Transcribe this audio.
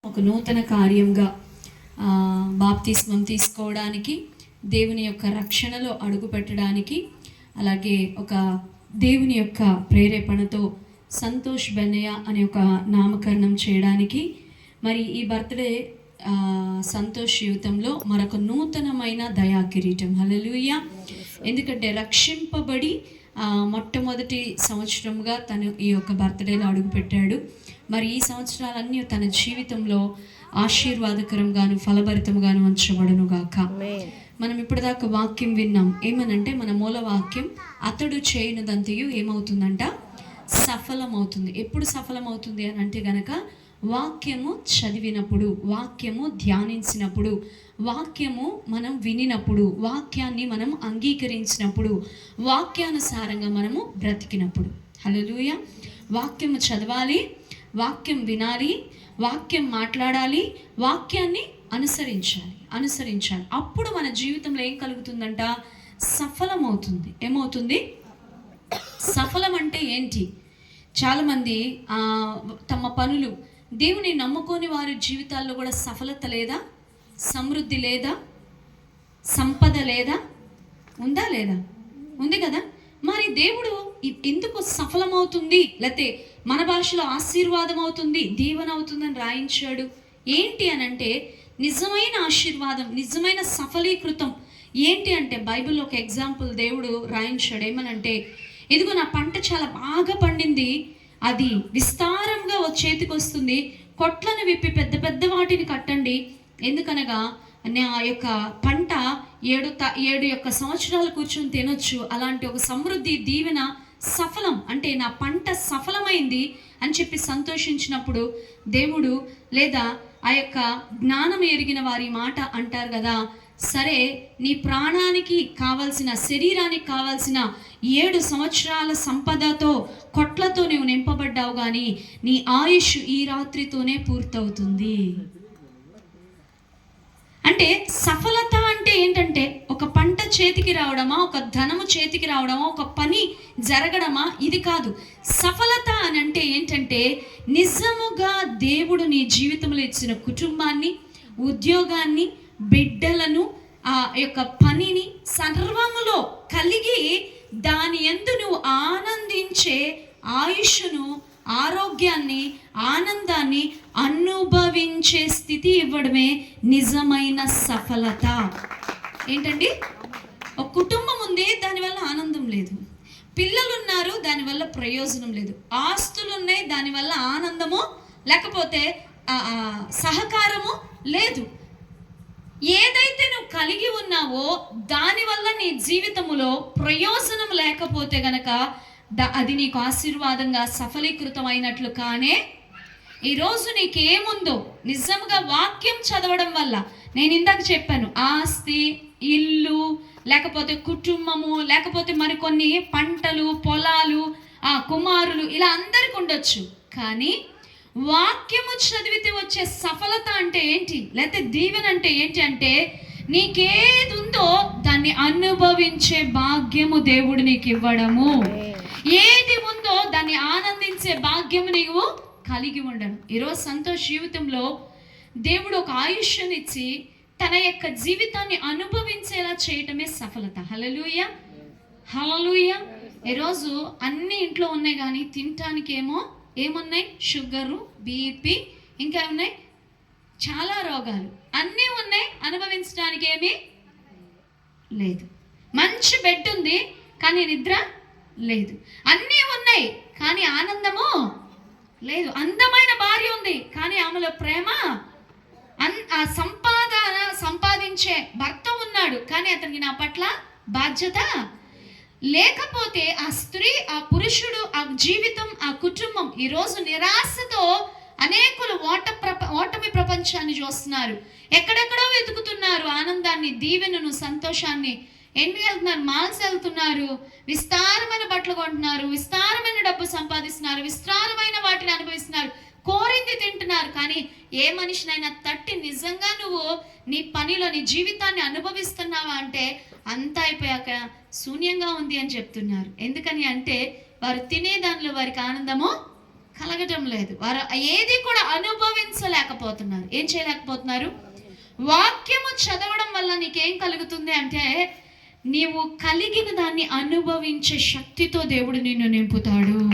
ఒక నూతన కార్యంగా బాప్తిస్మం తీసుకోవడానికి, దేవుని యొక్క రక్షణలో అడుగు పెట్టడానికి, అలాగే ఒక దేవుని యొక్క ప్రేరేపణతో సంతోష్ బెన్నయ్య అనే ఒక నామకరణం చేయడానికి, మరి ఈ బర్త్డే సంతోష్ జీవితంలో మరొక నూతనమైన దయా కిరీటం. హల్లెలూయా. ఎందుకంటే రక్షింపబడి మొట్టమొదటి సంవత్సరంగా తను ఈ యొక్క బర్త్డేలో అడుగుపెట్టాడు. మరి ఈ సంవత్సరాలన్నీ తన జీవితంలో ఆశీర్వాదకరంగాను ఫలభరితంగాను ఉంచబడును గాక. మనం ఇప్పటిదాకా వాక్యం విన్నాం. ఏమనంటే మన మూల వాక్యం, అతడు చేయనిదంతయు ఏమవుతుందంట? సఫలమవుతుంది. ఎప్పుడు సఫలమవుతుంది అని అంటే గనక వాక్యము చదివినప్పుడు, వాక్యము ధ్యానించినప్పుడు, వాక్యము మనం వినినప్పుడు, వాక్యాన్ని మనం అంగీకరించినప్పుడు, వాక్యానుసారంగా మనము బ్రతికినప్పుడు. హల్లెలూయా. వాక్యము చదవాలి, వాక్యం వినాలి, వాక్యం మాట్లాడాలి, వాక్యాన్ని అనుసరించాలి. అప్పుడు మన జీవితంలో ఏం కలుగుతుందంట? సఫలమవుతుంది. ఏమవుతుంది? సఫలం అంటే ఏంటి? చాలామంది తమ పనులు, దేవుని నమ్ముకొని వారి జీవితాల్లో కూడా సఫలత లేదా? సమృద్ధి లేదా? సంపద లేదా? ఉందా లేదా? ఉంది కదా. మరి దేవుడు ఎందుకు సఫలమవుతుంది, లేకపోతే మన భాషలో ఆశీర్వాదం అవుతుంది, దీవెన అవుతుందని రాయించాడు? ఏంటి అని అంటే నిజమైన ఆశీర్వాదం, నిజమైన సఫలీకృతం ఏంటి అంటే బైబిల్లో ఒక ఎగ్జాంపుల్ దేవుడు రాయించాడు. ఏమనంటే, ఇదిగో నా పంట చాలా బాగా పండింది, అది విస్తారంగా చేతికి వస్తుంది, కొట్లను విప్పి పెద్ద పెద్ద వాటిని కట్టండి, ఎందుకనగా నా యొక్క పంట 7 యొక్క సంవత్సరాలు కూర్చొని తినొచ్చు. అలాంటి ఒక సమృద్ధి, దీవెన, సఫలం అంటే నా పంట సఫలమైంది అని చెప్పి సంతోషించినప్పుడు దేవుడు, లేదా ఆ యొక్క జ్ఞానం ఎరిగిన వారి మాట అంటారు కదా, సరే నీ ప్రాణానికి కావాల్సిన, శరీరానికి కావాల్సిన 7 సంవత్సరాల సంపదతో, కొట్లతో నువ్వు నింపబడ్డావు, కానీ నీ ఆయుష్ ఈ రాత్రితోనే పూర్తవుతుంది. అంటే సఫలత అంటే ఏంటంటే ఒక పంట చేతికి రావడమా, ఒక ధనము చేతికి రావడమా, ఒక పని జరగడమా? ఇది కాదు. సఫలత అని అంటే ఏంటంటే నిజముగా దేవుడు నీ జీవితంలో ఇచ్చిన కుటుంబాన్ని, ఉద్యోగాన్ని, బిడ్డలను, ఆ యొక్క పనిని సర్వములో కలిగి దాని యందు నువ్వు ఆనందించే ఆయుష్ను, ఆరోగ్యాన్ని, ఆనందాన్ని అనుభవించే స్థితి ఇవ్వడమే నిజమైన సఫలత. ఏంటండి? ఒక కుటుంబం ఉంది, దానివల్ల ఆనందం లేదు. పిల్లలు ఉన్నారు, దానివల్ల ప్రయోజనం లేదు. ఆస్తులు ఉన్నాయి, దానివల్ల ఆనందము లేకపోతే సహకారము లేదు. ఏదైతే నువ్వు కలిగి ఉన్నావో దానివల్ల నీ జీవితములో ప్రయోజనం లేకపోతే గనక అది నీకు ఆశీర్వాదంగా సఫలీకృతమైనట్లు కానే. ఈరోజు నీకేముందో నిజంగా వాక్యం చదవడం వల్ల, నేను ఇందాక చెప్పాను, ఆస్తి, ఇల్లు, లేకపోతే కుటుంబము, లేకపోతే మరికొన్ని పంటలు, పొలాలు, కుమారులు, ఇలా అందరికి ఉండొచ్చు. కానీ వాక్యము చదివితే వచ్చే సఫలత అంటే ఏంటి, లేకపోతే దీవెన అంటే ఏంటి అంటే నీకేది ఉందో దాన్ని అనుభవించే భాగ్యము దేవుడు నీకు ఇవ్వడము. ఏది ఉందో దాన్ని ఆనందించే భాగ్యము నీవు కలిగి ఉండడం. ఈరోజు సంతోష్ జీవితంలో దేవుడు ఒక ఆయుష్నిచ్చి తన యొక్క జీవితాన్ని అనుభవించేలా చేయటమే సఫలత. హల్లెలూయా, హల్లెలూయా. ఈరోజు అన్ని ఇంట్లో ఉన్నాయి, కానీ తినటానికి ఏమున్నాయి? షుగరు, బీపీ, ఇంకా ఉన్నాయి చాలా రోగాలు, అన్నీ ఉన్నాయి, అనుభవించడానికి ఏమీ లేదు. మంచి బెడ్ ఉంది, కానీ నిద్ర లేదు. అన్నీ ఉన్నాయి, కానీ ఆనందము లేదు. అందమైన భార్య ఉంది, కానీ ఆమెలో ప్రేమ, సంపాదించే భర్త ఉన్నాడు, కానీ అతనికి నా పట్ల బాధ్యత లేకపోతే ఆ స్త్రీ, ఆ పురుషుడు, ఆ జీవితం, ఆ కుటుంబం ఈరోజు నిరాశతో అనేకులు ఓటమి ప్రపంచాన్ని చూస్తున్నారు. ఎక్కడెక్కడో వెతుకుతున్నారు ఆనందాన్ని, దీవెనను, సంతోషాన్ని. ఎన్ని వెళ్తున్నారు? మాల్స్ వెళ్తున్నారు, విస్తారమైన బట్టలు కొంటున్నారు, విస్తారమైన డబ్బు సంపాదిస్తున్నారు, విస్తారమైన వాటిని అనుభవిస్తున్నారు, కోరింది తింటున్నారు. కానీ ఏ మనిషినైనా తట్టి నిజంగా నువ్వు నీ పనిలో నీ జీవితాన్ని అనుభవిస్తున్నావా అంటే అంతా అయిపోయాక శూన్యంగా ఉంది అని చెప్తున్నారు. ఎందుకని అంటే వారు తినే దానిలో వారికి ఆనందము కలగటం లేదు. వారు ఏది కూడా అనుభవించలేకపోతున్నారు. ఏం చేయలేకపోతున్నారు? వాక్యము చదవడం వల్ల నీకేం కలుగుతుంది అంటే, నీవు కలిగిన దాన్ని అనుభవించే శక్తితో దేవుడు నిన్ను నింపుతాడు.